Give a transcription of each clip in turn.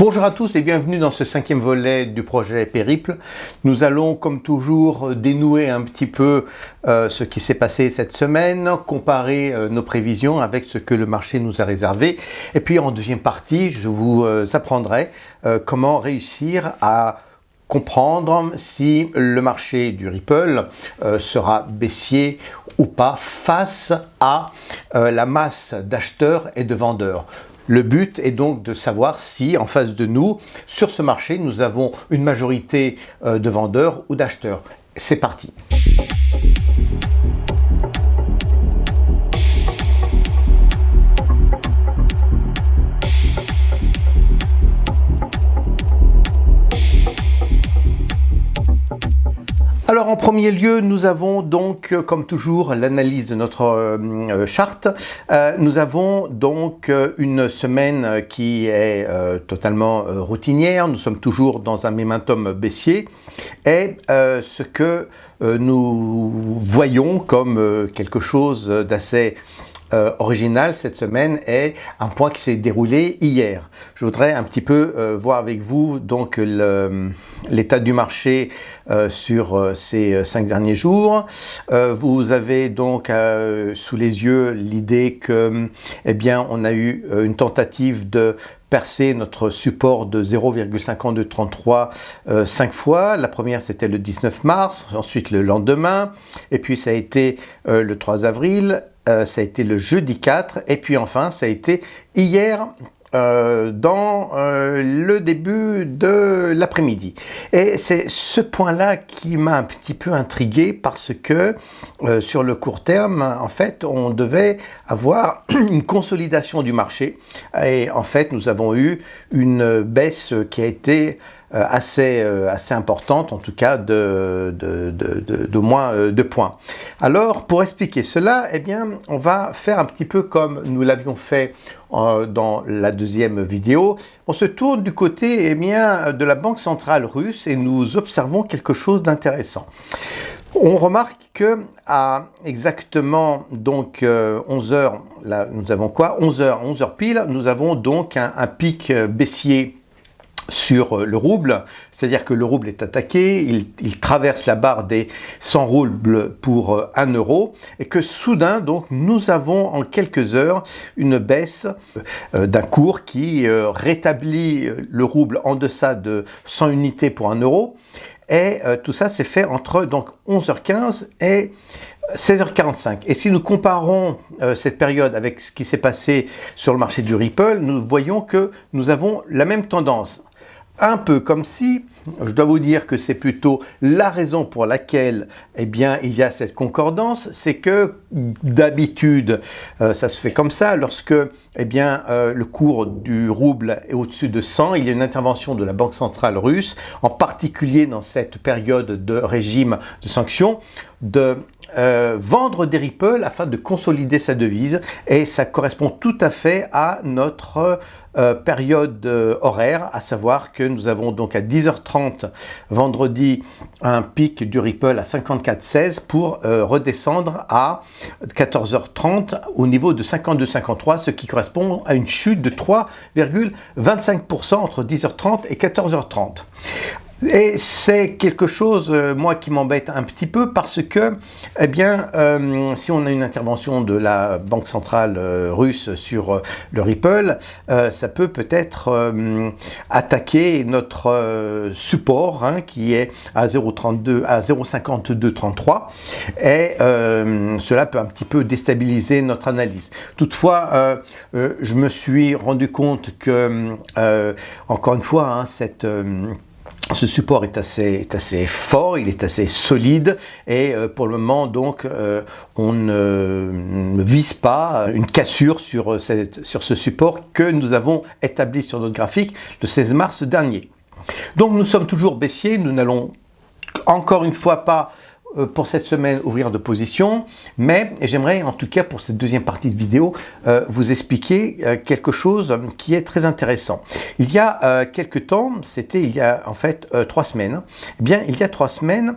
Bonjour à tous et bienvenue dans ce 5e volet du projet Périple. Nous allons comme toujours dénouer un petit peu ce qui s'est passé cette semaine, comparer nos prévisions avec ce que le marché nous a réservé. Et puis en deuxième partie, je vous apprendrai comment réussir à comprendre si le marché du Ripple sera baissier ou pas face à la masse d'acheteurs et de vendeurs. Le but est donc de savoir si, en face de nous, sur ce marché, nous avons une majorité de vendeurs ou d'acheteurs. C'est parti! Alors en premier lieu, nous avons donc comme toujours l'analyse de notre charte. Nous avons donc une semaine qui est totalement routinière. Nous sommes toujours dans un momentum baissier et ce que nous voyons comme quelque chose d'assez original cette semaine est un point qui s'est déroulé hier. Je voudrais un petit peu voir avec vous donc l'état du marché sur ces 5 derniers jours. Vous avez donc sous les yeux l'idée que, eh bien, on a eu une tentative de percer notre support de 0,5233 5 fois. La première, c'était le 19 mars, ensuite le lendemain, et puis ça a été le 3 avril, ça a été le jeudi 4, et puis enfin, ça a été hier dans le début de l'après-midi. Et c'est ce point-là qui m'a un petit peu intrigué parce que sur le court terme, en fait, on devait avoir une consolidation du marché. Et en fait, nous avons eu une baisse qui a été assez importante, en tout cas d'au moins 2 points. Alors, pour expliquer cela, eh bien, on va faire un petit peu comme nous l'avions fait dans la deuxième vidéo. On se tourne du côté, eh bien, de la Banque centrale russe et nous observons quelque chose d'intéressant. On remarque que à exactement donc 11 heures, là nous avons quoi, 11 heures pile, nous avons donc un pic baissier sur le rouble, c'est-à-dire que le rouble est attaqué, il traverse la barre des 100 roubles pour 1 euro et que soudain donc nous avons en quelques heures une baisse d'un cours qui rétablit le rouble en deçà de 100 unités pour 1 euro et tout ça s'est fait entre donc 11h15 et 16h45. Et si nous comparons cette période avec ce qui s'est passé sur le marché du Ripple, nous voyons que nous avons la même tendance. Un peu comme si, je dois vous dire que c'est plutôt la raison pour laquelle eh bien, il y a cette concordance, c'est que d'habitude, ça se fait comme ça, lorsque eh bien, le cours du rouble est au-dessus de 100, il y a une intervention de la Banque centrale russe, en particulier dans cette période de régime de sanctions, de vendre des Ripple afin de consolider sa devise, et ça correspond tout à fait à notre période horaire, à savoir que nous avons donc à 10h30 vendredi un pic du Ripple à 54,16 pour redescendre à 14h30 au niveau de 52,53, ce qui correspond à une chute de 3,25% entre 10h30 et 14h30. Et c'est quelque chose, moi, qui m'embête un petit peu parce que, eh bien, si on a une intervention de la Banque centrale russe sur le Ripple, ça peut peut-être attaquer notre support, hein, qui est à 0,32, à 0,5233, et cela peut un petit peu déstabiliser notre analyse. Toutefois, je me suis rendu compte que, encore une fois, hein, ce support est assez fort, il est assez solide et pour le moment donc on ne vise pas une cassure sur ce support que nous avons établi sur notre graphique le 16 mars dernier. Donc nous sommes toujours baissiers, nous n'allons encore une fois pas pour cette semaine ouvrir de position, mais j'aimerais en tout cas pour cette deuxième partie de vidéo vous expliquer quelque chose qui est très intéressant. Il y a quelques temps, c'était il y a en fait 3 semaines, eh bien il y a 3 semaines,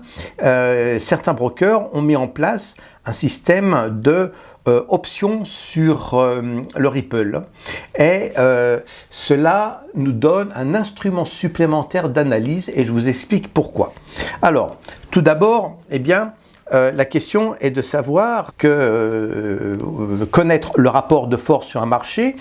certains brokers ont mis en place un système de option sur le Ripple. Et cela nous donne un instrument supplémentaire d'analyse et je vous explique pourquoi. Alors, tout d'abord, eh bien, la question est de savoir que connaître le rapport de force sur un marché,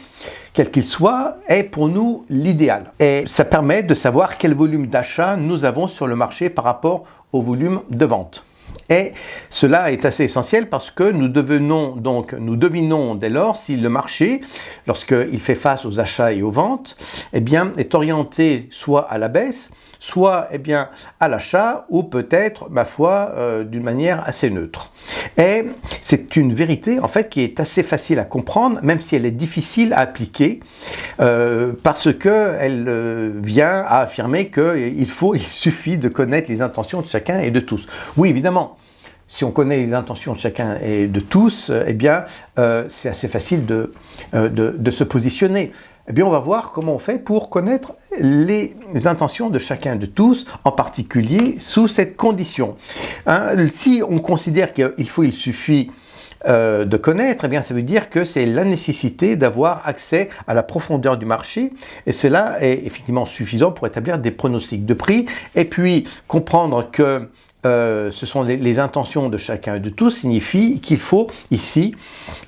quel qu'il soit, est pour nous l'idéal. Et ça permet de savoir quel volume d'achat nous avons sur le marché par rapport au volume de vente. Et cela est assez essentiel parce que nous devinons dès lors si le marché, lorsqu'il fait face aux achats et aux ventes, eh bien, est orienté soit à la baisse, soit eh bien, à l'achat, ou peut-être, ma foi, d'une manière assez neutre. Et c'est une vérité en fait qui est assez facile à comprendre, même si elle est difficile à appliquer, parce qu'elle vient à affirmer qu'il suffit de connaître les intentions de chacun et de tous. Oui, évidemment. Si on connaît les intentions de chacun et de tous, eh bien, c'est assez facile de se positionner. Eh bien, on va voir comment on fait pour connaître les intentions de chacun de tous, en particulier sous cette condition. Si on considère qu'il suffit de connaître, eh bien, ça veut dire que c'est la nécessité d'avoir accès à la profondeur du marché, et cela est effectivement suffisant pour établir des pronostics de prix, et puis comprendre que ce sont les intentions de chacun et de tous, signifie qu'il faut ici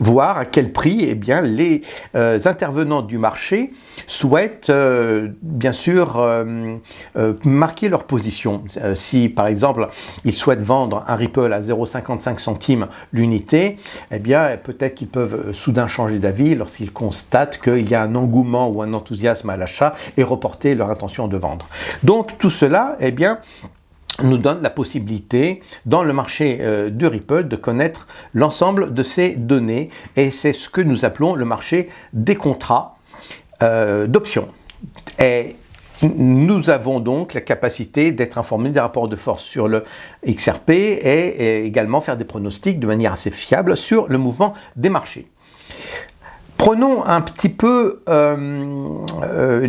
voir à quel prix eh bien, les intervenants du marché souhaitent bien sûr marquer leur position. Si par exemple ils souhaitent vendre un Ripple à 0,55 centimes l'unité, eh bien peut-être qu'ils peuvent soudain changer d'avis lorsqu'ils constatent qu'il y a un engouement ou un enthousiasme à l'achat et reporter leur intention de vendre. Donc tout cela, eh bien, nous donne la possibilité, dans le marché du Ripple, de connaître l'ensemble de ces données, et c'est ce que nous appelons le marché des contrats d'options. Et nous avons donc la capacité d'être informés des rapports de force sur le XRP et également faire des pronostics de manière assez fiable sur le mouvement des marchés. Prenons un petit peu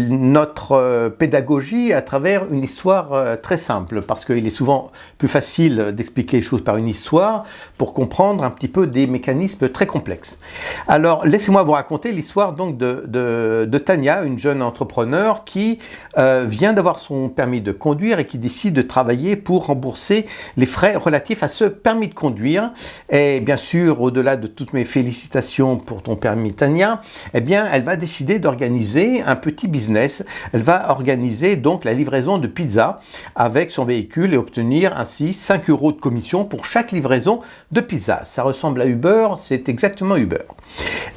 notre pédagogie à travers une histoire très simple, parce qu'il est souvent plus facile d'expliquer les choses par une histoire pour comprendre un petit peu des mécanismes très complexes. Alors, laissez-moi vous raconter l'histoire donc de Tania, une jeune entrepreneur qui vient d'avoir son permis de conduire et qui décide de travailler pour rembourser les frais relatifs à ce permis de conduire. Et bien sûr, au-delà de toutes mes félicitations pour ton permis, Tania, eh bien, elle va décider d'organiser un petit business. Elle va organiser donc la livraison de pizza avec son véhicule et obtenir ainsi 5 € de commission pour chaque livraison de pizza. Ça ressemble à Uber, c'est exactement Uber.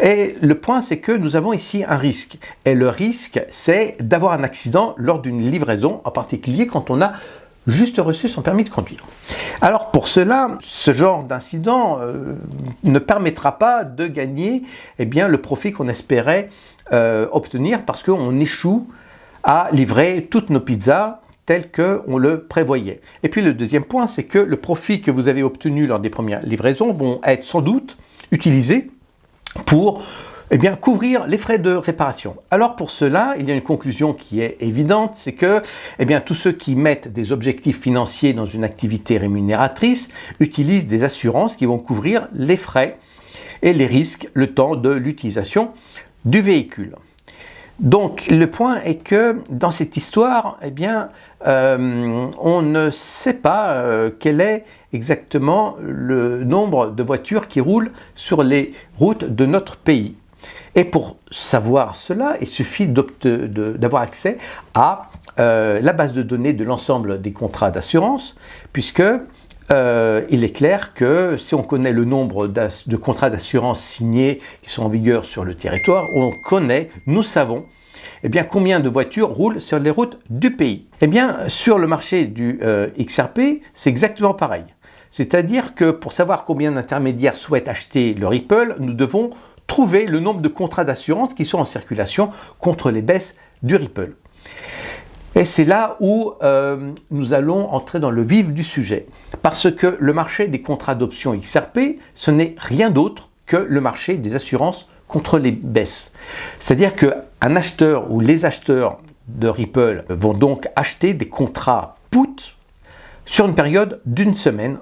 Et le point, c'est que nous avons ici un risque. Et le risque, c'est d'avoir un accident lors d'une livraison, en particulier quand on a juste reçu son permis de conduire. Alors pour cela, ce genre d'incident ne permettra pas de gagner eh bien, le profit qu'on espérait obtenir parce qu'on échoue à livrer toutes nos pizzas telles qu'on le prévoyait. Et puis le deuxième point, c'est que le profit que vous avez obtenu lors des premières livraisons vont être sans doute utilisés pour eh bien, couvrir les frais de réparation. Alors pour cela, il y a une conclusion qui est évidente, c'est que eh bien, tous ceux qui mettent des objectifs financiers dans une activité rémunératrice utilisent des assurances qui vont couvrir les frais et les risques le temps de l'utilisation du véhicule. Donc le point est que dans cette histoire, eh bien, on ne sait pas quel est exactement le nombre de voitures qui roulent sur les routes de notre pays. Et pour savoir cela, il suffit d'avoir accès à la base de données de l'ensemble des contrats d'assurance, puisque il est clair que si on connaît le nombre de contrats d'assurance signés qui sont en vigueur sur le territoire, nous savons eh bien, combien de voitures roulent sur les routes du pays. Eh bien, sur le marché du XRP, c'est exactement pareil. C'est-à-dire que pour savoir combien d'intermédiaires souhaitent acheter le Ripple, nous devons trouver le nombre de contrats d'assurance qui sont en circulation contre les baisses du Ripple. Et c'est là où nous allons entrer dans le vif du sujet. Parce que le marché des contrats d'options XRP, ce n'est rien d'autre que le marché des assurances contre les baisses. C'est-à-dire qu'un acheteur ou les acheteurs de Ripple vont donc acheter des contrats put sur une période d'une semaine.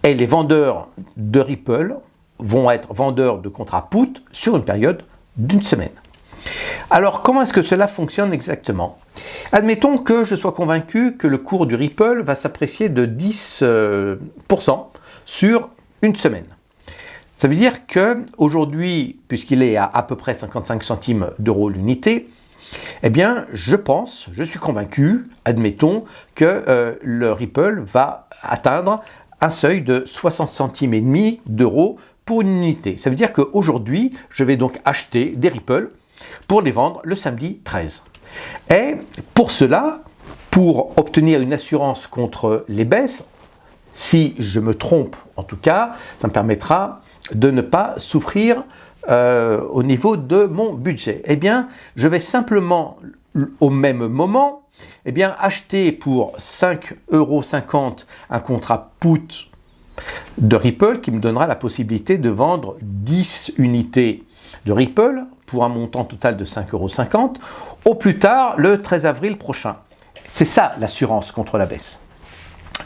Et les vendeurs de Ripple vont être vendeurs de contrats put sur une période d'une semaine. Alors, comment est-ce que cela fonctionne exactement? Admettons que je sois convaincu que le cours du Ripple va s'apprécier de 10% sur une semaine. Ça veut dire qu'aujourd'hui, puisqu'il est à peu près 55 centimes d'euros l'unité, eh bien, je suis convaincu, admettons, que le Ripple va atteindre un seuil de 60 centimes et demi d'euros pour une unité. Ça veut dire qu'aujourd'hui, je vais donc acheter des Ripple pour les vendre le samedi 13. Et pour cela, pour obtenir une assurance contre les baisses, si je me trompe en tout cas, ça me permettra de ne pas souffrir au niveau de mon budget. Eh bien, je vais simplement au même moment acheter pour 5,50 € un contrat put de Ripple qui me donnera la possibilité de vendre 10 unités de Ripple pour un montant total de 5,50 € au plus tard le 13 avril prochain. C'est ça l'assurance contre la baisse.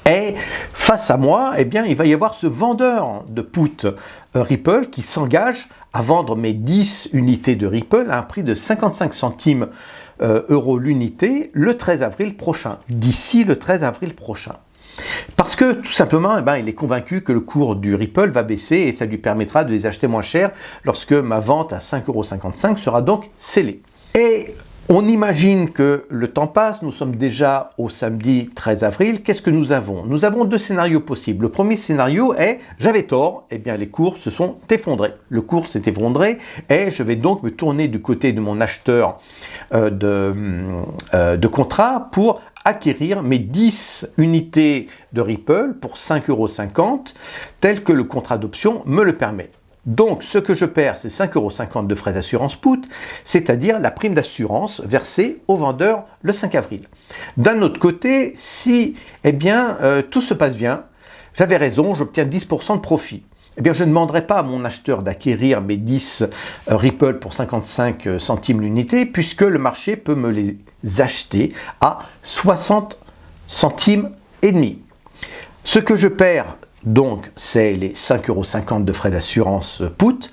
Et face à moi, il va y avoir ce vendeur de put Ripple qui s'engage à vendre mes 10 unités de Ripple à un prix de 55 centimes euros l'unité le 13 avril prochain, d'ici le 13 avril prochain. Parce que tout simplement, il est convaincu que le cours du Ripple va baisser et ça lui permettra de les acheter moins cher lorsque ma vente à 5,55 € sera donc scellée. Et on imagine que le temps passe, nous sommes déjà au samedi 13 avril. Qu'est-ce que nous avons? Nous avons deux scénarios possibles. Le premier scénario est « j'avais tort », les cours se sont effondrés. Le cours s'est effondré et je vais donc me tourner du côté de mon acheteur de contrat pour acquérir mes 10 unités de Ripple pour 5,50 €, tel que le contrat d'option me le permet. Donc, ce que je perds, c'est 5,50 € de frais d'assurance put, c'est-à-dire la prime d'assurance versée au vendeur le 5 avril. D'un autre côté, si tout se passe bien, j'avais raison, j'obtiens 10% de profit. Je ne demanderai pas à mon acheteur d'acquérir mes 10 Ripple pour 55 centimes l'unité, puisque le marché peut me les acheter à 60 centimes et demi. Ce que je perds, donc, c'est les 5,50 € de frais d'assurance put,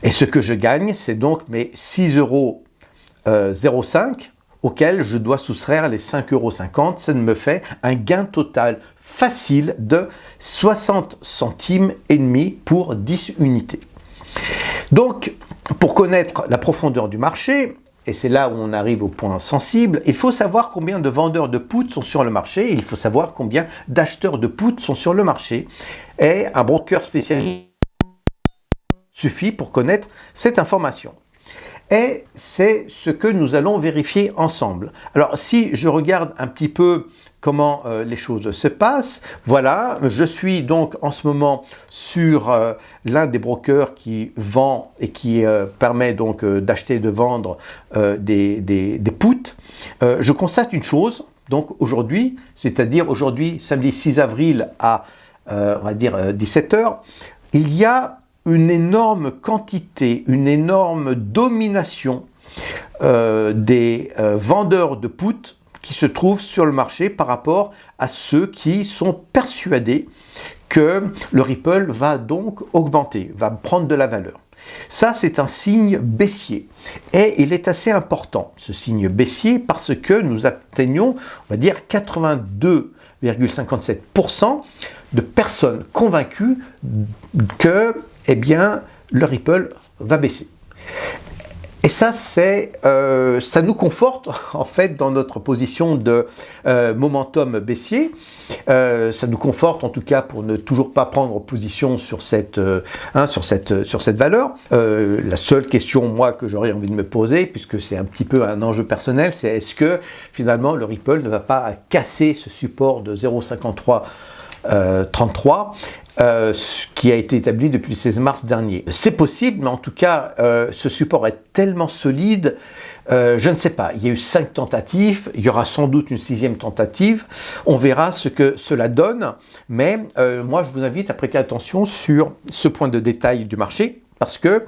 et ce que je gagne, c'est donc mes 6,05 € auxquels je dois soustraire les 5,50 €. Ça me fait un gain total facile de 60 centimes et demi pour 10 unités. Donc, pour connaître la profondeur du marché, et c'est là où on arrive au point sensible, il faut savoir combien de vendeurs de put sont sur le marché, et il faut savoir combien d'acheteurs de put sont sur le marché. Et un broker spécialisé suffit pour connaître cette information. Et c'est ce que nous allons vérifier ensemble. Alors, si je regarde un petit peu comment les choses se passent, voilà, je suis donc en ce moment sur l'un des brokers qui vend et qui permet donc d'acheter et de vendre des puts. Je constate une chose, donc aujourd'hui, c'est-à-dire aujourd'hui, samedi 6 avril à, on va dire, 17 h, il y a une énorme quantité, une énorme domination des vendeurs de put qui se trouvent sur le marché par rapport à ceux qui sont persuadés que le Ripple va donc augmenter, va prendre de la valeur. Ça, c'est un signe baissier. Et il est assez important, ce signe baissier, parce que nous atteignons, on va dire, 82,57% de personnes convaincues que, le Ripple va baisser. Et ça, ça nous conforte en fait dans notre position de momentum baissier. Ça nous conforte en tout cas pour ne toujours pas prendre position sur cette valeur. La seule question, moi, que j'aurais envie de me poser, puisque c'est un petit peu un enjeu personnel, c'est est-ce que finalement le Ripple ne va pas casser ce support de 0,5333 qui a été établi depuis le 16 mars dernier. C'est possible, mais en tout cas, ce support est tellement solide, je ne sais pas. Il y a eu 5 tentatives, il y aura sans doute une 6e tentative. On verra ce que cela donne, mais moi, je vous invite à prêter attention sur ce point de détail du marché, parce que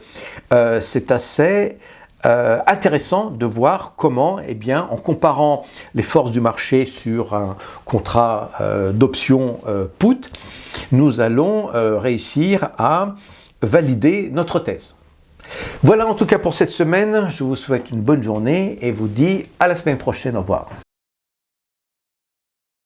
c'est assez intéressant de voir comment, en comparant les forces du marché sur un contrat d'option put, nous allons réussir à valider notre thèse. Voilà en tout cas pour cette semaine, je vous souhaite une bonne journée et vous dis à la semaine prochaine, au revoir.